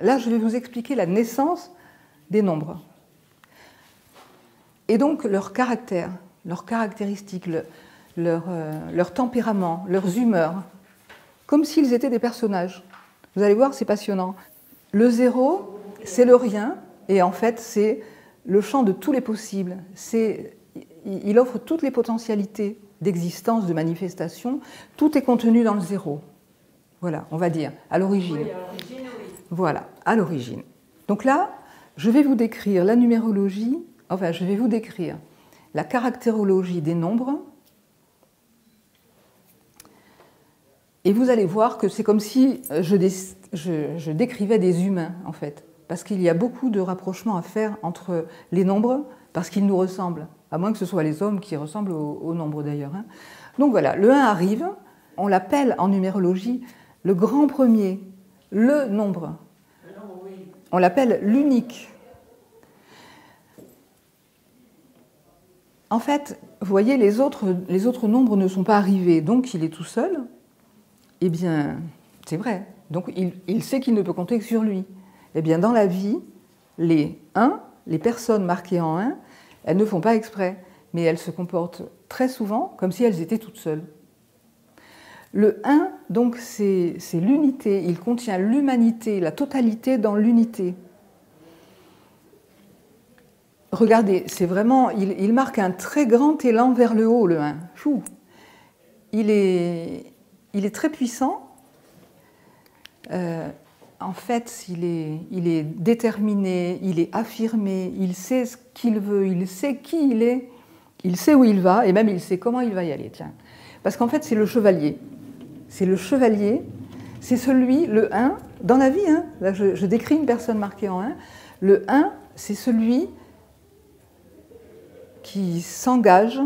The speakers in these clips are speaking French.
Là, je vais vous expliquer la naissance des nombres. Et donc leur caractère, leurs caractéristiques, leur tempérament, leurs humeurs, comme s'ils étaient des personnages. Vous allez voir, c'est passionnant. Le zéro, c'est le rien, et en fait, c'est le champ de tous les possibles. Il offre toutes les potentialités d'existence, de manifestation. Tout est contenu dans le zéro. Voilà, on va dire, à l'origine. Oui, à l'origine, oui. Voilà, à l'origine. Donc là, je vais vous décrire la numérologie, enfin, je vais vous décrire la caractérologie des nombres. Et vous allez voir que c'est comme si je décrivais des humains, en fait. Parce qu'il y a beaucoup de rapprochements à faire entre les nombres, parce qu'ils nous ressemblent. À moins que ce soit les hommes qui ressemblent aux nombres, d'ailleurs. Donc voilà, le 1 arrive, on l'appelle en numérologie le grand premier, le nombre. Oui. On l'appelle l'unique. En fait, vous voyez, les autres nombres ne sont pas arrivés, donc il est tout seul. Eh bien, c'est vrai. Donc il sait qu'il ne peut compter que sur lui. Eh bien, dans la vie, les 1, les personnes marquées en 1, elles ne font pas exprès, mais elles se comportent très souvent comme si elles étaient toutes seules. Le 1, donc, c'est l'unité. Il contient l'humanité, la totalité dans l'unité. Regardez, c'est vraiment, il marque un très grand élan vers le haut, le 1. Fou. Il est très puissant. En fait, il est déterminé, il est affirmé, il sait ce qu'il veut, il sait qui il est, il sait où il va, et même il sait comment il va y aller. Tiens. Parce qu'en fait, c'est le chevalier. C'est le chevalier, c'est celui, le 1, dans la vie, là je décris une personne marquée en 1, le 1, c'est celui qui s'engage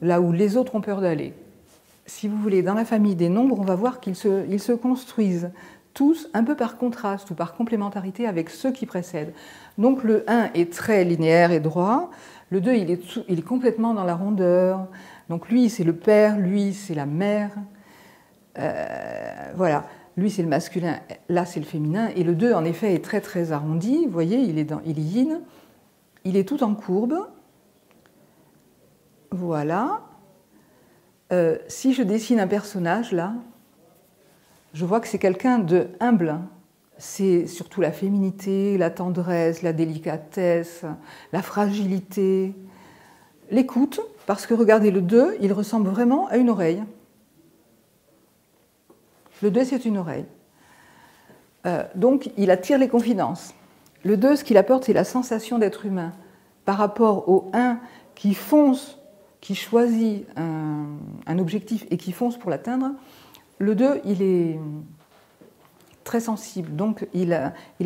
là où les autres ont peur d'aller. Si vous voulez, dans la famille des nombres, on va voir qu'ils se construisent tous un peu par contraste ou par complémentarité avec ceux qui précèdent. Donc le 1 est très linéaire et droit, le 2 il est complètement dans la rondeur, donc lui c'est le père, lui c'est la mère, voilà, lui c'est le masculin, là c'est le féminin, et le 2 en effet est très très arrondi, vous voyez, il est yin, il est tout en courbe, voilà. Si je dessine un personnage là, je vois que c'est quelqu'un de humble. C'est surtout la féminité, la tendresse, la délicatesse, la fragilité, l'écoute, parce que regardez, le 2, il ressemble vraiment à une oreille. Le 2, c'est une oreille. Donc, il attire les confidences. Le 2, ce qu'il apporte, c'est la sensation d'être humain. Par rapport au 1 qui fonce, qui choisit un objectif et qui fonce pour l'atteindre, le 2, il est très sensible, donc il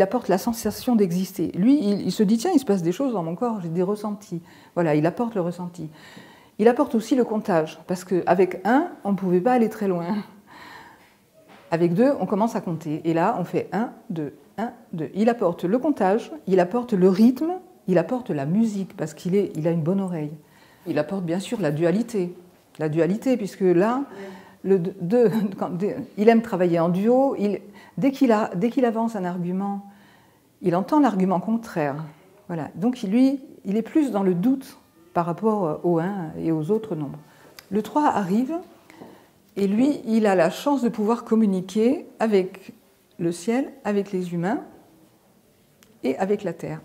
apporte la sensation d'exister. Lui, il se dit, tiens, il se passe des choses dans mon corps, j'ai des ressentis. Voilà, il apporte le ressenti. Il apporte aussi le comptage, parce qu'avec 1, on ne pouvait pas aller très loin. Avec 2, on commence à compter. Et là, on fait 1, 2, 1, 2. Il apporte le comptage, il apporte le rythme, il apporte la musique, parce qu'il a une bonne oreille. Il apporte bien sûr la dualité, puisque là, le 2, il aime travailler en duo. Dès qu'il avance un argument, il entend l'argument contraire. Voilà. Donc lui, il est plus dans le doute par rapport au 1 et aux autres nombres. Le 3 arrive, et lui, il a la chance de pouvoir communiquer avec le ciel, avec les humains et avec la terre.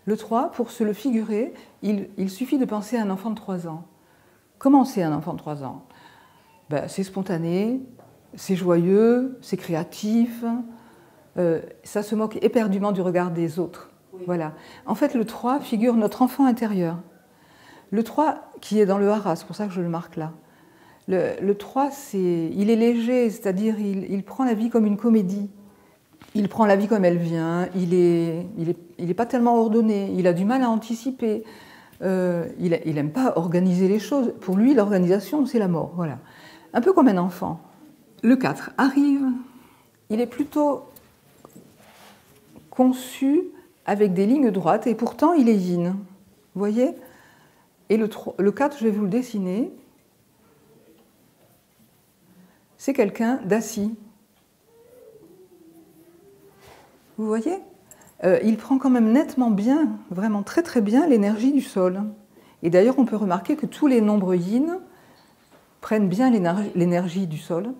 Le 3, pour se le figurer, il suffit de penser à un enfant de 3 ans. Comment c'est un enfant de 3 ans ? Ben, c'est spontané, c'est joyeux, c'est créatif, ça se moque éperdument du regard des autres. Oui. Voilà. En fait, le 3 figure notre enfant intérieur. Le 3 qui est dans le hara, c'est pour ça que je le marque là. Le 3, il est léger, c'est-à-dire il prend la vie comme une comédie. Il prend la vie comme elle vient, il est pas tellement ordonné, il a du mal à anticiper, il n'aime pas organiser les choses. Pour lui, l'organisation, c'est la mort. Voilà. Un peu comme un enfant. Le 4 arrive, il est plutôt conçu avec des lignes droites et pourtant il est yin. Vous voyez ? Et le 4, je vais vous le dessiner. C'est quelqu'un d'assis. Vous voyez? Il prend quand même nettement bien, vraiment très très bien, l'énergie du sol. Et d'ailleurs, on peut remarquer que tous les nombres yin prennent bien l'énergie du sol,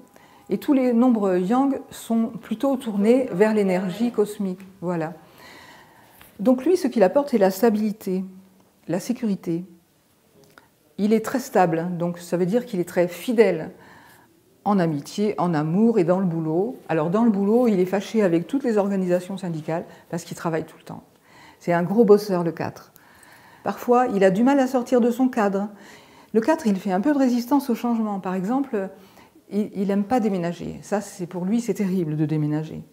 et tous les nombres yang sont plutôt tournés vers l'énergie cosmique. Voilà. Donc lui, ce qu'il apporte, c'est la stabilité, la sécurité. Il est très stable, donc ça veut dire qu'il est très fidèle en amitié, en amour et dans le boulot. Alors dans le boulot, il est fâché avec toutes les organisations syndicales parce qu'il travaille tout le temps. C'est un gros bosseur, le 4. Parfois, il a du mal à sortir de son cadre. Le 4, il fait un peu de résistance au changement. Par exemple, il n'aime pas déménager. Ça, pour lui, c'est terrible de déménager.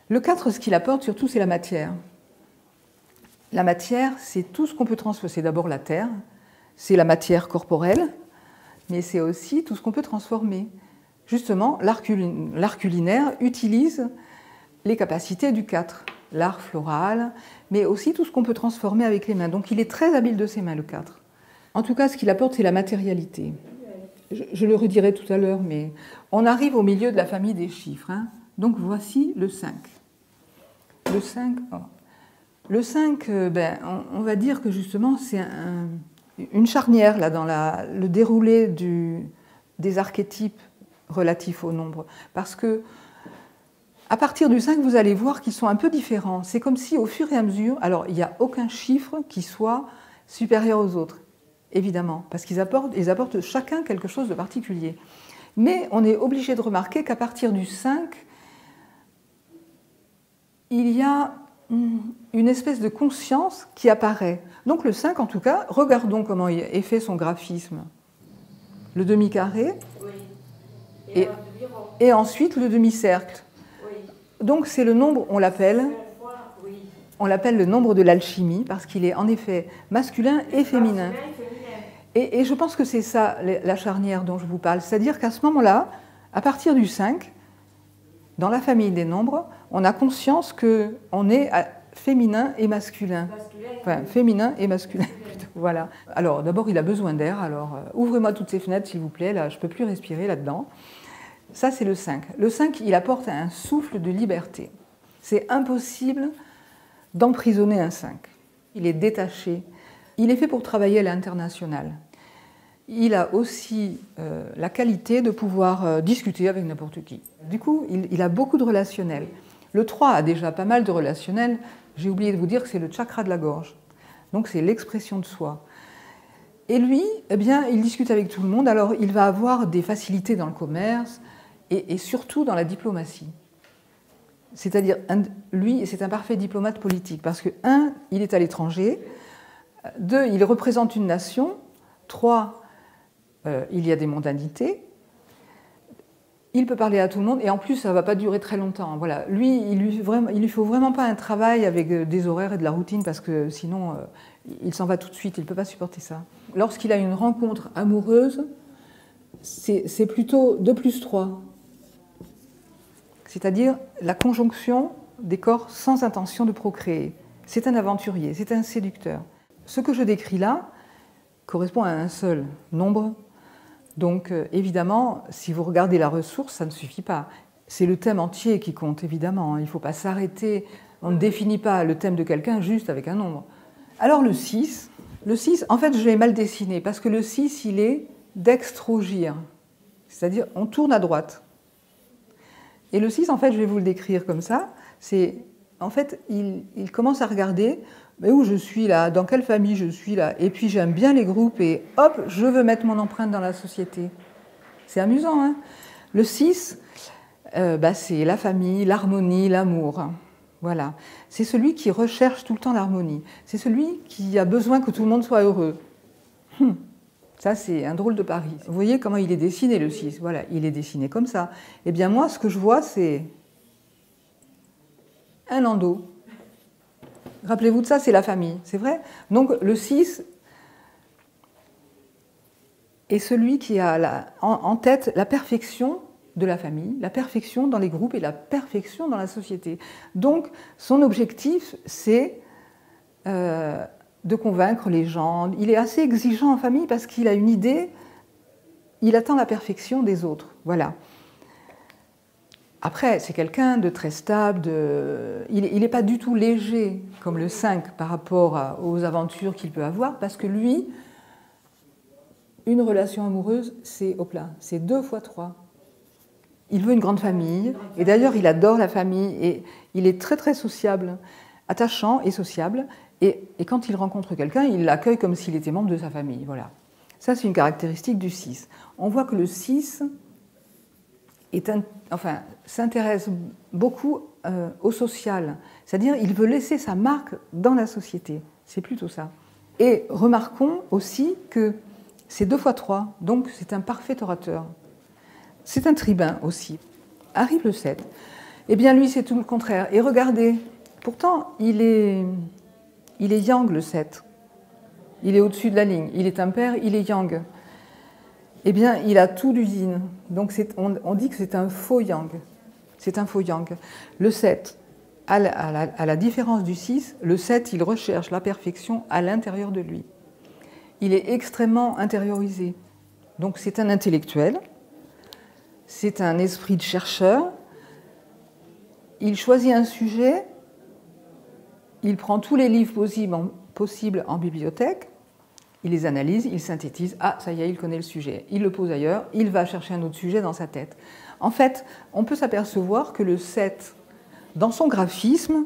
Le 4, ce qu'il apporte surtout, c'est la matière. La matière, c'est tout ce qu'on peut transformer. C'est d'abord la terre, c'est la matière corporelle, mais c'est aussi tout ce qu'on peut transformer. Justement, l'art culinaire utilise les capacités du 4, l'art floral, mais aussi tout ce qu'on peut transformer avec les mains. Donc il est très habile de ses mains, le 4. En tout cas, ce qu'il apporte, c'est la matérialité. Je le redirai tout à l'heure, mais on arrive au milieu de la famille des chiffres. Hein. Donc voici le 5. Le 5, le 5 on va dire que justement, c'est une charnière là, dans le déroulé des archétypes relatifs au nombre. Parce que à partir du 5, vous allez voir qu'ils sont un peu différents. C'est comme si au fur et à mesure, alors il n'y a aucun chiffre qui soit supérieur aux autres, évidemment, parce qu'ils apportent chacun quelque chose de particulier. Mais on est obligé de remarquer qu'à partir du 5, il y a une espèce de conscience qui apparaît. Donc le 5, en tout cas, regardons comment est fait son graphisme. Le demi-carré, oui. Et ensuite le demi-cercle. Oui. Donc c'est le nombre, on l'appelle le nombre de l'alchimie, parce qu'il est en effet masculin et féminin. Et je pense que c'est ça la charnière dont je vous parle. C'est-à-dire qu'à ce moment-là, à partir du 5, dans la famille des nombres, on a conscience qu'on est féminin et masculin. Enfin, féminin et masculin, plutôt. Voilà. Alors, d'abord, il a besoin d'air. Alors, ouvrez-moi toutes ces fenêtres, s'il vous plaît. Là, je ne peux plus respirer là-dedans. Ça, c'est le 5. Le 5, il apporte un souffle de liberté. C'est impossible d'emprisonner un 5. Il est détaché. Il est fait pour travailler à l'international. Il a aussi la qualité de pouvoir discuter avec n'importe qui. Du coup, il a beaucoup de relationnel. Le 3 a déjà pas mal de relationnel. J'ai oublié de vous dire que c'est le chakra de la gorge. Donc c'est l'expression de soi. Et lui, eh bien, il discute avec tout le monde. Alors il va avoir des facilités dans le commerce et surtout dans la diplomatie. C'est-à-dire, lui, c'est un parfait diplomate politique. Parce que, 1, il est à l'étranger. 2, il représente une nation. 3, il y a des mondanités. Il peut parler à tout le monde et en plus, ça ne va pas durer très longtemps. Voilà. Lui, il lui faut vraiment pas un travail avec des horaires et de la routine parce que sinon, il s'en va tout de suite. Il ne peut pas supporter ça. Lorsqu'il a une rencontre amoureuse, c'est plutôt 2 plus 3. C'est-à-dire la conjonction des corps sans intention de procréer. C'est un aventurier, c'est un séducteur. Ce que je décris là correspond à un seul nombre. Donc, évidemment, si vous regardez la ressource, ça ne suffit pas. C'est le thème entier qui compte, évidemment. Il ne faut pas s'arrêter. On ne définit pas le thème de quelqu'un juste avec un nombre. Alors, le 6, en fait, je l'ai mal dessiné, parce que le 6, il est dextrogire. C'est-à-dire, on tourne à droite. Et le 6, en fait, je vais vous le décrire comme ça. En fait, il commence à regarder mais où je suis là, dans quelle famille je suis là, et puis j'aime bien les groupes, et hop, je veux mettre mon empreinte dans la société. C'est amusant, hein. Le 6, c'est la famille, l'harmonie, l'amour. Voilà. C'est celui qui recherche tout le temps l'harmonie. C'est celui qui a besoin que tout le monde soit heureux. Ça, c'est un drôle de pari. Vous voyez comment il est dessiné, le 6. Voilà, il est dessiné comme ça. Eh bien, moi, ce que je vois, c'est un landau. Rappelez-vous de ça, c'est la famille, c'est vrai. Donc, le 6 est celui qui a en tête la perfection de la famille, la perfection dans les groupes et la perfection dans la société. Donc, son objectif, c'est de convaincre les gens. Il est assez exigeant en famille parce qu'il a une idée, il attend la perfection des autres. Voilà. Après, c'est quelqu'un de très stable, il n'est pas du tout léger comme le 5 par rapport aux aventures qu'il peut avoir, parce que lui, une relation amoureuse, c'est hop là, c'est 2 fois 3. Il veut une grande famille, et d'ailleurs il adore la famille, et il est très très sociable, attachant et sociable, et quand il rencontre quelqu'un, il l'accueille comme s'il était membre de sa famille. Voilà. Ça, c'est une caractéristique du 6. On voit que le 6 s'intéresse beaucoup au social, c'est-à-dire il veut laisser sa marque dans la société. C'est plutôt ça. Et remarquons aussi que c'est 2 fois 3, donc c'est un parfait orateur. C'est un tribun aussi. Arrive le 7. Eh bien, lui, c'est tout le contraire. Et regardez, pourtant, il est yang, le 7. Il est au-dessus de la ligne. Il est impair, il est yang. Eh bien, il a tout du donc on dit que c'est un faux yang. C'est un faux yang. Le 7, à la différence du 6, le 7, il recherche la perfection à l'intérieur de lui. Il est extrêmement intériorisé. Donc c'est un intellectuel, c'est un esprit de chercheur. Il choisit un sujet, il prend tous les livres possibles en bibliothèque, il les analyse, il synthétise. Ah, ça y est, il connaît le sujet. Il le pose ailleurs, il va chercher un autre sujet dans sa tête. En fait, on peut s'apercevoir que le 7, dans son graphisme,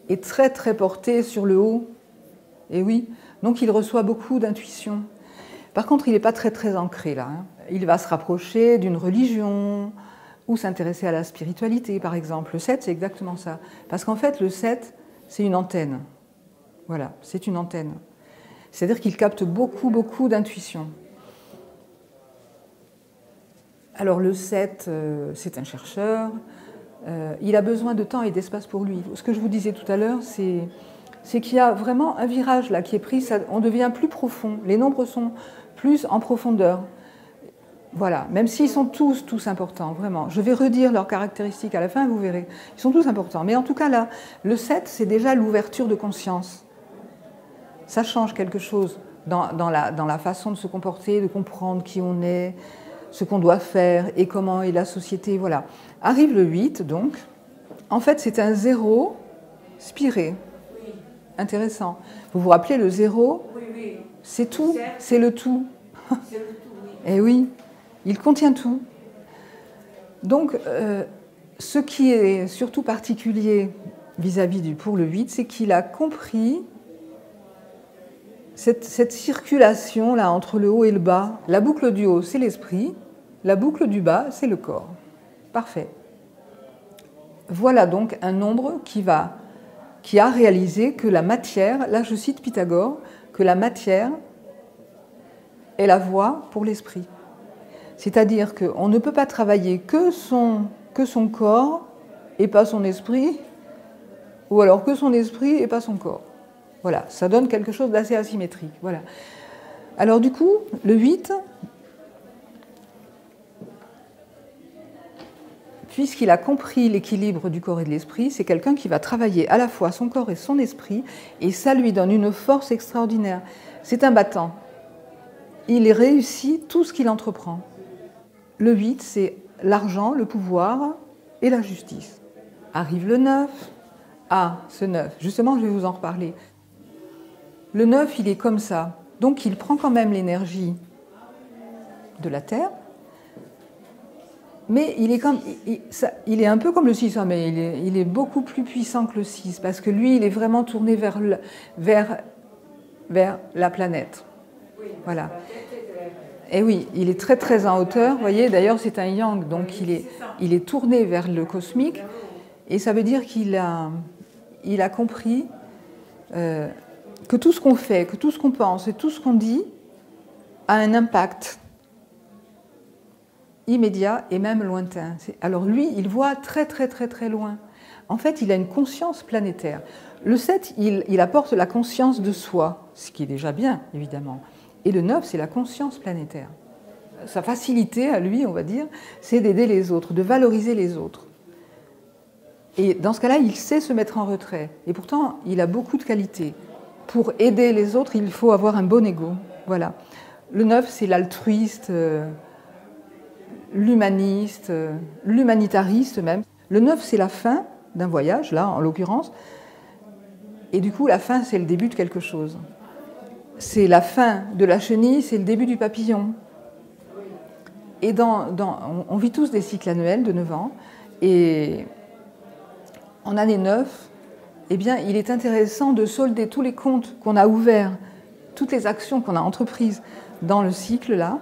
est très très porté sur le haut. Et oui, donc il reçoit beaucoup d'intuition. Par contre, il n'est pas très très ancré là. Il va se rapprocher d'une religion ou s'intéresser à la spiritualité, par exemple. Le 7, c'est exactement ça. Parce qu'en fait, le 7, c'est une antenne. Voilà, c'est une antenne. C'est-à-dire qu'il capte beaucoup, beaucoup d'intuition. Alors le 7, c'est un chercheur. Il a besoin de temps et d'espace pour lui. Ce que je vous disais tout à l'heure, c'est qu'il y a vraiment un virage là qui est pris. On devient plus profond. Les nombres sont plus en profondeur. Voilà, même s'ils sont tous importants, vraiment. Je vais redire leurs caractéristiques à la fin, vous verrez. Ils sont tous importants. Mais en tout cas, là, le 7, c'est déjà l'ouverture de conscience. Ça change quelque chose dans la façon de se comporter, de comprendre qui on est, ce qu'on doit faire et comment est la société. Voilà. Arrive le 8, donc. En fait, c'est un 0 spiré. Oui. Intéressant. Vous vous rappelez, le 0, oui. C'est tout, c'est le tout. C'est le tout, oui. Et oui, il contient tout. Donc, ce qui est surtout particulier vis-à-vis pour le 8, c'est qu'il a compris cette circulation là entre le haut et le bas. La boucle du haut, c'est l'esprit. La boucle du bas, c'est le corps. Parfait. Voilà donc un nombre qui a réalisé que la matière, là je cite Pythagore, que la matière est la voie pour l'esprit. C'est-à-dire qu'on ne peut pas travailler que son corps et pas son esprit, ou alors que son esprit et pas son corps. Voilà, ça donne quelque chose d'assez asymétrique. Voilà. Alors du coup, le 8, puisqu'il a compris l'équilibre du corps et de l'esprit, c'est quelqu'un qui va travailler à la fois son corps et son esprit, et ça lui donne une force extraordinaire. C'est un battant. Il réussit tout ce qu'il entreprend. Le 8, c'est l'argent, le pouvoir et la justice. Arrive le 9. Ah, ce 9, justement, je vais vous en reparler. Le 9, il est comme ça. Donc, il prend quand même l'énergie de la Terre, mais il est un peu comme le 6, hein, mais il est beaucoup plus puissant que le 6, parce que lui, il est vraiment tourné vers la planète. Voilà. Et oui, il est très très en hauteur, vous voyez, d'ailleurs c'est un yang, donc il est tourné vers le cosmique, et ça veut dire qu'il a compris que tout ce qu'on fait, que tout ce qu'on pense et tout ce qu'on dit a un impact immédiat et même lointain. Alors lui, il voit très très très très loin. En fait, il a une conscience planétaire. Le 7, il apporte la conscience de soi, ce qui est déjà bien, évidemment. Et le 9, c'est la conscience planétaire. Sa facilité à lui, on va dire, c'est d'aider les autres, de valoriser les autres. Et dans ce cas-là, il sait se mettre en retrait. Et pourtant, il a beaucoup de qualités. Pour aider les autres, il faut avoir un bon ego. Voilà. Le 9, c'est l'altruiste, l'humaniste, l'humanitariste même. Le 9, c'est la fin d'un voyage, là en l'occurrence, et du coup la fin, c'est le début de quelque chose. C'est la fin de la chenille, c'est le début du papillon. Et on vit tous des cycles annuels de 9 ans, et en année 9, eh bien, il est intéressant de solder tous les comptes qu'on a ouverts, toutes les actions qu'on a entreprises dans le cycle là,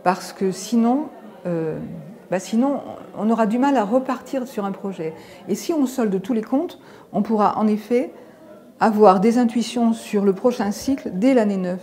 parce que sinon, on aura du mal à repartir sur un projet. Et si on solde tous les comptes, on pourra en effet avoir des intuitions sur le prochain cycle dès l'année 9.